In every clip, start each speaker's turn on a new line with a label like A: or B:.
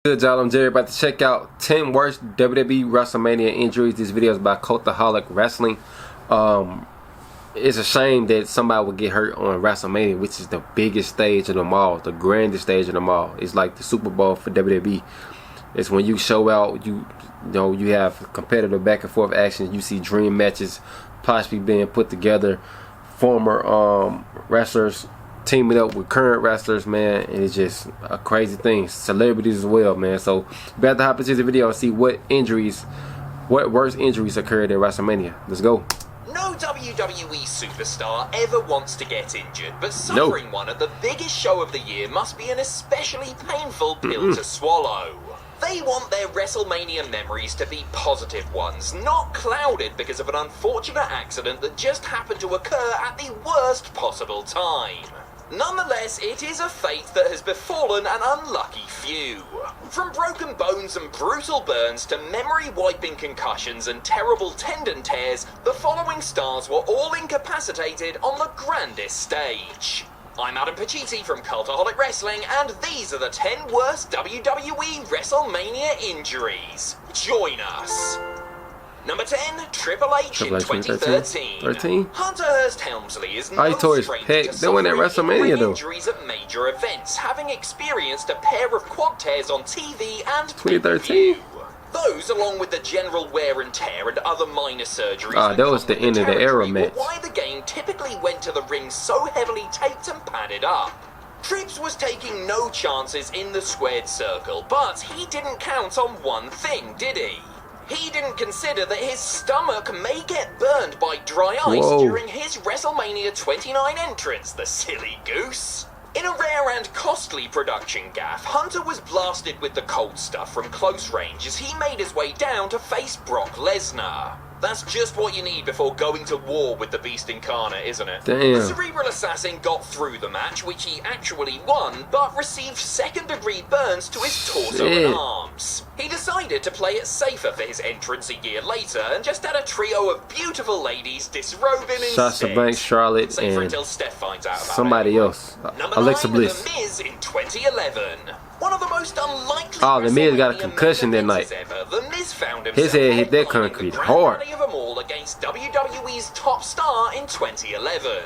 A: Good y'all, I'm Jerry, about to check out 10 worst WWE WrestleMania injuries. This video is by Cultaholic Wrestling. It's a shame that somebody would get hurt on WrestleMania, which is the biggest stage of them all, the grandest stage of them all. It's like the Super Bowl for WWE. It's when you show out, you have competitive back and forth action. You see dream matches possibly being put together, former wrestlers teaming up with current wrestlers, man, and it's just a crazy thing. Celebrities as well, man. So we have to hop into the video and see what worst injuries occurred at WrestleMania. Let's go.
B: No WWE superstar ever wants to get injured, but suffering one at the biggest show of the year must be an especially painful pill to swallow. They want their WrestleMania memories to be positive ones, not clouded because of an unfortunate accident that just happened to occur at the worst possible time. Nonetheless, it is a fate that has befallen an unlucky few. From broken bones and brutal burns to memory-wiping concussions and terrible tendon tears, the following stars were all incapacitated on the grandest stage. I'm Adam Pacitti from Cultaholic Wrestling, and these are the 10 worst WWE WrestleMania injuries. Join us. Number 10, Triple H in 2013. Hunter Hearst Helmsley is no stranger to suffering injuries at major events, having experienced a pair of quad tears on TV and pay-per-view. Those, along with the general wear and tear and other minor surgeries
A: that was the end of the era match,
B: why the game typically went to the ring so heavily taped and padded up. Trips was taking no chances in the squared circle, but he didn't count on one thing, did he? He didn't consider that his stomach may get burned by dry ice during his WrestleMania 29 entrance, the silly goose. In a rare and costly production gaffe, Hunter was blasted with the cold stuff from close range as he made his way down to face Brock Lesnar. That's just what you need before going to war with the Beast Incarnate, isn't it?
A: Damn.
B: The Cerebral Assassin got through the match, which he actually won, but received second-degree burns to his torso and arms. He decided to play it safer for his entrance a year later and just had a trio of beautiful ladies disrobe him instead.
A: Sasha Banks, Charlotte, and somebody else. Alexa Bliss.
B: The Miz in 2011. One of the most unlikely
A: The Miz got a concussion that night.
B: The Miz found
A: his head hit that concrete hard.
B: of them all against WWE's top star in 2011.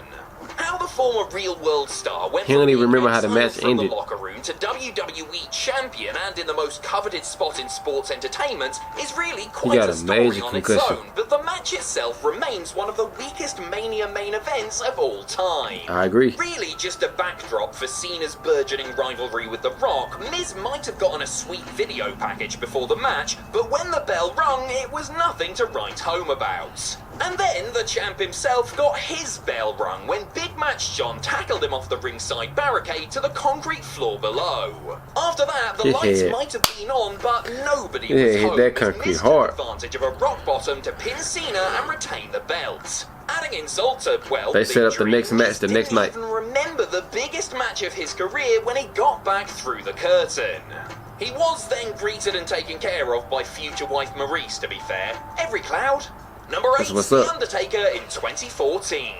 B: How the former real-world star went from being exiled from the locker room to WWE champion and in the most coveted spot in sports entertainment is really quite a story on its own, but the match itself remains one of the weakest Mania main events of all time.
A: I agree.
B: Really just a backdrop for Cena's burgeoning rivalry with The Rock. Miz might have gotten a sweet video package before the match, but when the bell rung, it was nothing to write home about. And then the champ himself got his bell rung when Big Match John tackled him off the ringside barricade to the concrete floor below. After that, the lights might have been on, but nobody was home. Miz took advantage of a rock bottom to pin Cena and retain the belt. Adding insult to, well,
A: they set up the next match the next night.
B: He didn't even remember the biggest match of his career when he got back through the curtain. He was then greeted and taken care of by future wife Maurice, to be fair. Every cloud. Number 8, The Undertaker in 2014.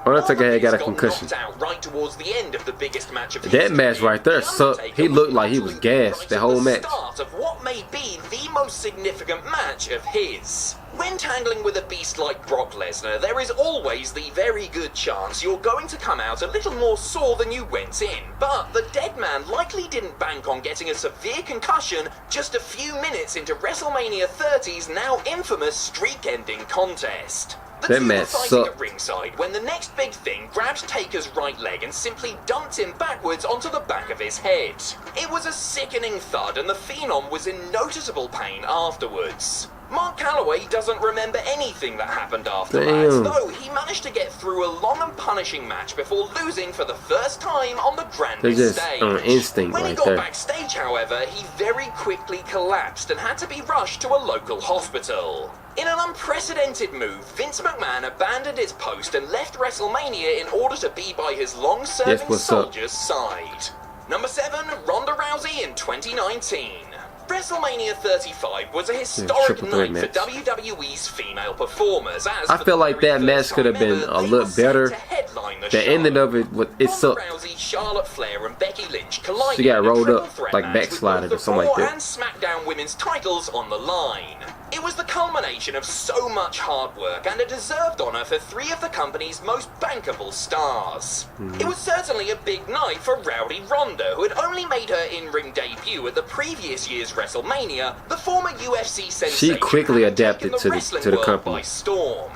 A: Undertaker had got a concussion.
B: Out right towards the end of the biggest match of
A: that match right there, so he looked like he was gassed the whole match.
B: Start of what may be the most significant match of his. When tangling with a beast like Brock Lesnar, there is always the very good chance you're going to come out a little more sore than you went in. But the dead man likely didn't bank on getting a severe concussion just a few minutes into WrestleMania 30's now infamous streak-ending contest. The two were fighting at ringside when the next big thing grabbed Taker's right leg and simply dumped him backwards onto the back of his head. It was a sickening thud and the Phenom was in noticeable pain afterwards. Mark Calloway doesn't remember anything that happened afterwards, though he managed to get through a long and punishing match before losing for the first time on the grandest stage. When he got backstage, however, he very quickly collapsed and had to be rushed to a local hospital. In an unprecedented move, Vince McMahon abandoned his post and left WrestleMania in order to be by his long-serving soldier's side. Number 7, Ronda Rousey in 2019. WrestleMania 35 was a historic
A: triple threat
B: night for
A: match.
B: WWE's female performers. As
A: I feel like that match could have been a little better. The ending of it, it's so.
B: Rousey, Charlotte Flair, and Becky Lynch collided.
A: She got
B: in a
A: rolled
B: triple
A: up,
B: threat
A: like
B: match
A: backslided
B: with
A: or something like
B: Raw
A: that.
B: and SmackDown women's titles on the line. It was the culmination of so much hard work and a deserved honor for three of the company's most bankable stars. It was certainly a big night for Rowdy Ronda, who had only made her in-ring debut at the previous year's WrestleMania. The former UFC sensation
A: She quickly
B: had
A: adapted
B: taken
A: to the
B: wrestling
A: company
B: world by storm.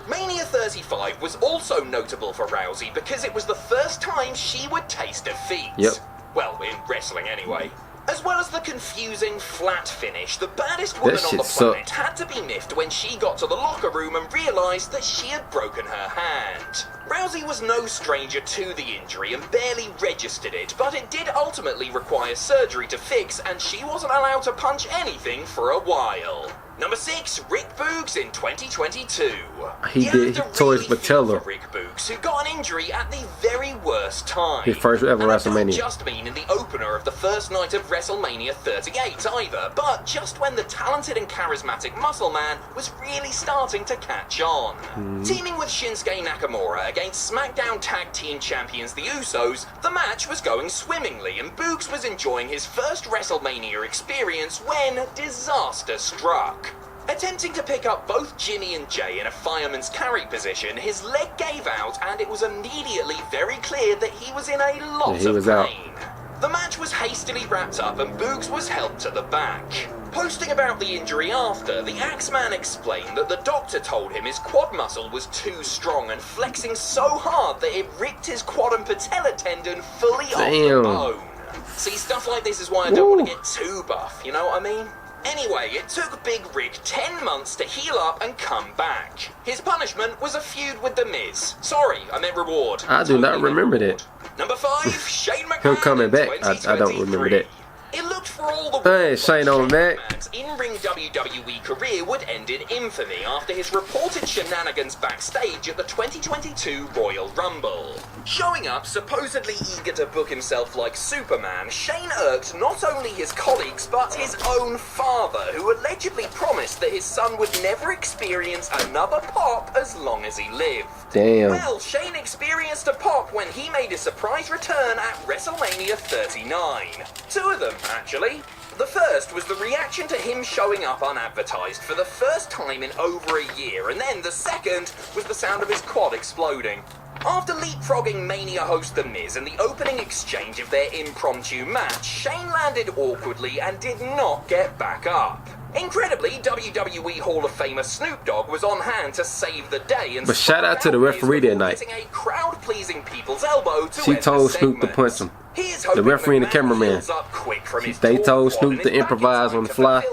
B: Mania 35 was also notable for Rousey because it was the first time she would taste defeat.
A: Yep.
B: Well, in wrestling anyway. As well as the confusing flat finish, the baddest woman on the planet had to be miffed when she got to the locker room and realised that she had broken her hand. Rousey was no stranger to the injury and barely registered it, but it did ultimately require surgery to fix, and she wasn't allowed to punch anything for a while. Number 6, Rick Boogs in 2022.
A: He tore his patella.
B: Rick Boogs, who got an injury at the very worst time.
A: His first ever WrestleMania.
B: Not just mean in the opener of the first night of WrestleMania 38 either, but just when the talented and charismatic Muscle Man was really starting to catch on. Teaming with Shinsuke Nakamura against SmackDown Tag Team Champions the Usos, the match was going swimmingly and Boogs was enjoying his first WrestleMania experience when disaster struck. Attempting to pick up both Jimmy and Jay in a fireman's carry position, his leg gave out and it was immediately very clear that he was in a lot of pain. The match was hastily wrapped up and Boogs was helped to the back. Posting about the injury after, the Axeman explained that the doctor told him his quad muscle was too strong and flexing so hard that it ripped his quad and patella tendon fully off the bone. See, stuff like this is why I don't want to get too buff, you know what I mean? Anyway, it took Big Rick 10 months to heal up and come back. His punishment was a feud with The Miz. Sorry, I meant reward.
A: I do not remember that.
B: Number 5, Shane McMahon.
A: Him coming back, I don't remember that.
B: It looked for all the
A: Hey, Shane on back.
B: McMahon's in-ring WWE career would end in infamy after his reported shenanigans backstage at the 2022 Royal Rumble. Showing up supposedly eager to book himself like Superman, Shane irked not only his colleagues but his own father, who allegedly promised that his son would never experience another pop as long as he lived.
A: Damn.
B: Well, Shane experienced a pop when he made his surprise return at WrestleMania 39. 2 of them, actually. The first was the reaction to him showing up unadvertised for the first time in over a year, and then the second was the sound of his quad exploding. After leapfrogging Mania host The Miz in the opening exchange of their impromptu match, Shane landed awkwardly and did not get back up. Incredibly, WWE Hall of Famer Snoop Dogg was on hand to save the day, and
A: but shout out to the referee that night.
B: A crowd-pleasing people's elbow to
A: She told Snoop to punch him. The referee and the cameraman. They told Snoop to improvise on the fly.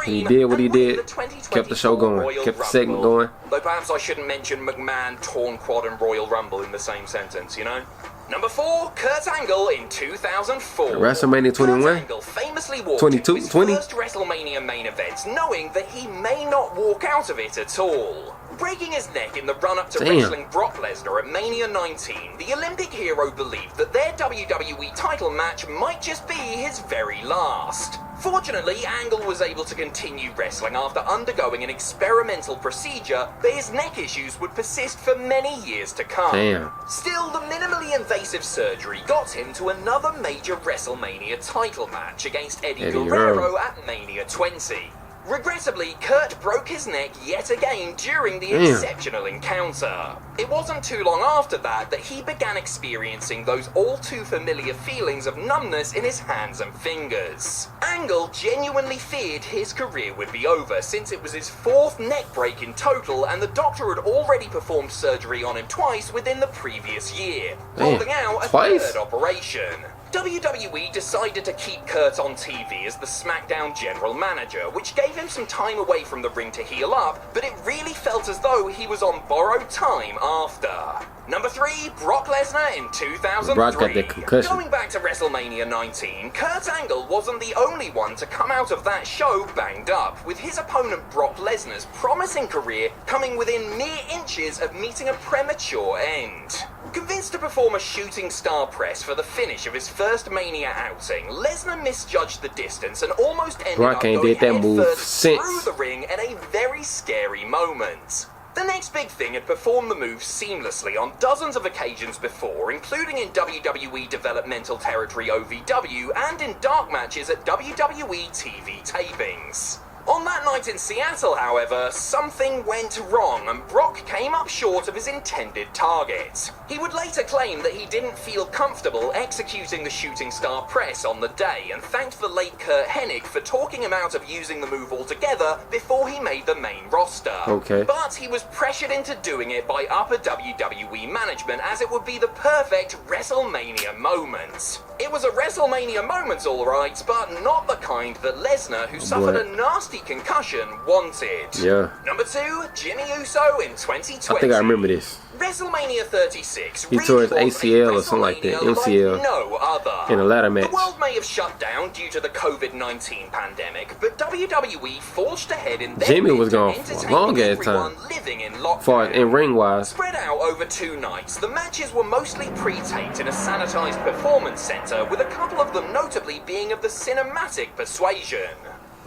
A: And he did what he did. Kept the show going. Kept the segment going.
B: Though perhaps I shouldn't mention McMahon, Torn Quad, and Royal Rumble in the same sentence, you know? Number 4, Kurt Angle in 2004.
A: WrestleMania 21?
B: Kurt Angle famously walked
A: 22?
B: into his
A: 20?
B: first WrestleMania main event knowing that he may not walk out of it at all. Breaking his neck in the run-up to wrestling Brock Lesnar at Mania 19, the Olympic hero believed that their WWE title match might just be his very last. Fortunately, Angle was able to continue wrestling after undergoing an experimental procedure, but his neck issues would persist for many years to come.
A: Damn.
B: Still, the minimally invasive surgery got him to another major WrestleMania title match against Eddie Guerrero at Mania 20. Regrettably, Kurt broke his neck yet again during the exceptional encounter. It wasn't too long after that he began experiencing those all too familiar feelings of numbness in his hands and fingers. Angle genuinely feared his career would be over since it was his 4th neck break in total, and the doctor had already performed surgery on him twice within the previous year, holding out a 3rd operation. WWE decided to keep Kurt on TV as the SmackDown general manager, which gave him some time away from the ring to heal up, but it really felt as though he was on borrowed time after. Number 3, Brock Lesnar in 2003.
A: Brock got that concussion.
B: Going back to WrestleMania 19, Kurt Angle wasn't the only one to come out of that show banged up, with his opponent Brock Lesnar's promising career coming within mere inches of meeting a premature end. Convinced to perform a shooting star press for the finish of his first Mania outing, Lesnar misjudged the distance and almost ended up going headfirst through the ring at a very scary moment. The next big thing had performed the move seamlessly on dozens of occasions before, including in WWE Developmental Territory OVW and in dark matches at WWE TV tapings. On that night in Seattle, however, something went wrong and Brock came up short of his intended target. He would later claim that he didn't feel comfortable executing the shooting star press on the day and thanked the late Kurt Hennig for talking him out of using the move altogether before he made the main roster.
A: Okay.
B: But he was pressured into doing it by upper WWE management as it would be the perfect WrestleMania moment. It was a WrestleMania moment, alright, but not the kind that Lesnar, who suffered a nasty concussion, wanted.
A: Yeah.
B: Number 2, Jimmy Uso in 2020.
A: I think I remember this.
B: WrestleMania 36.
A: He tore his ACL or something like that. MCL.
B: Like no other.
A: In a ladder match.
B: The world may have shut down due to the COVID-19 pandemic, but WWE forged ahead in their
A: Jimmy was gone for a long ass time.
B: Living in lockdown.
A: Far in ring wise.
B: Spread out over 2 nights, the matches were mostly pre-taped in a sanitized performance center, with a couple of them notably being of the cinematic persuasion.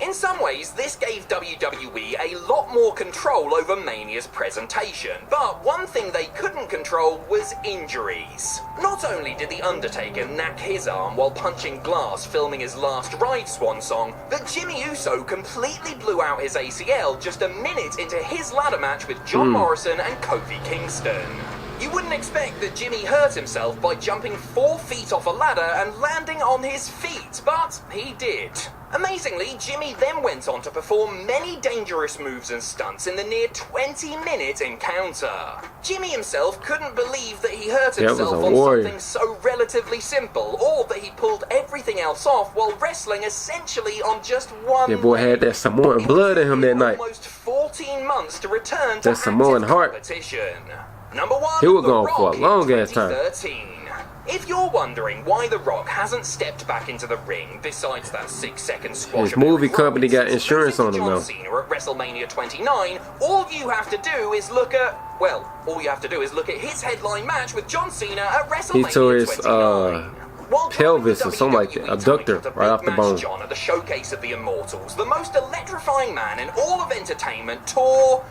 B: In some ways, this gave WWE a lot more control over Mania's presentation, but one thing they couldn't control was injuries. Not only did The Undertaker knack his arm while punching glass filming his last Ride Swan song, but Jimmy Uso completely blew out his ACL just a minute into his ladder match with John Morrison and Kofi Kingston. You wouldn't expect that Jimmy hurt himself by jumping 4 feet off a ladder and landing on his feet, but he did. Amazingly, Jimmy then went on to perform many dangerous moves and stunts in the near 20-minute encounter. Jimmy himself couldn't believe that he hurt himself on something so relatively simple, or that he pulled everything else off while wrestling essentially on just one leg.
A: That boy had that Samoan blood in him that night.
B: Almost 14 months to return to
A: that Samoan heart.
B: Competition. Number 1,
A: he was gone for a long ass time.
B: If you're wondering why The Rock hasn't stepped back into the ring, besides that 6-second squash,
A: his movie company got insurance on him though.
B: John Cena at WrestleMania 29, all you have to do is look at his headline match with John Cena at WrestleMania 29. He tore his
A: pelvis or something like that, abductor, right off the bone.
B: John at the Showcase of the Immortals, the most electrifying man in all of entertainment, tore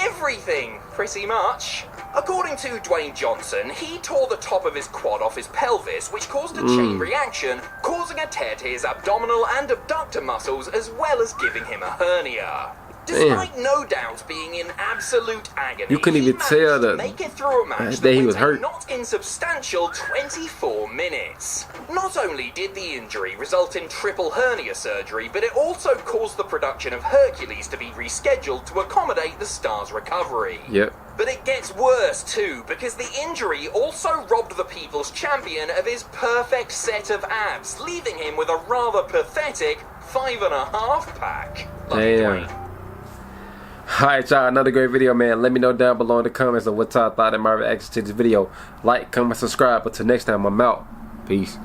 B: everything, pretty much. According to Dwayne Johnson, he tore the top of his quad off his pelvis, which caused a chain reaction, causing a tear to his abdominal and abductor muscles, as well as giving him a hernia. Despite no doubt being in absolute agony,
A: you couldn't even tell that
B: make it through a match
A: that he was hurt.
B: Not insubstantial 24 minutes. Not only did the injury result in triple hernia surgery, but it also caused the production of Hercules to be rescheduled to accommodate the star's recovery.
A: Yep.
B: But it gets worse too, because the injury also robbed the People's Champion of his perfect set of abs, leaving him with a rather pathetic 5.5 pack.
A: Damn. Alright y'all, another great video, man. Let me know down below in the comments of what y'all thought of my reaction to this video. Like, comment, subscribe. But till next time, I'm out. Peace.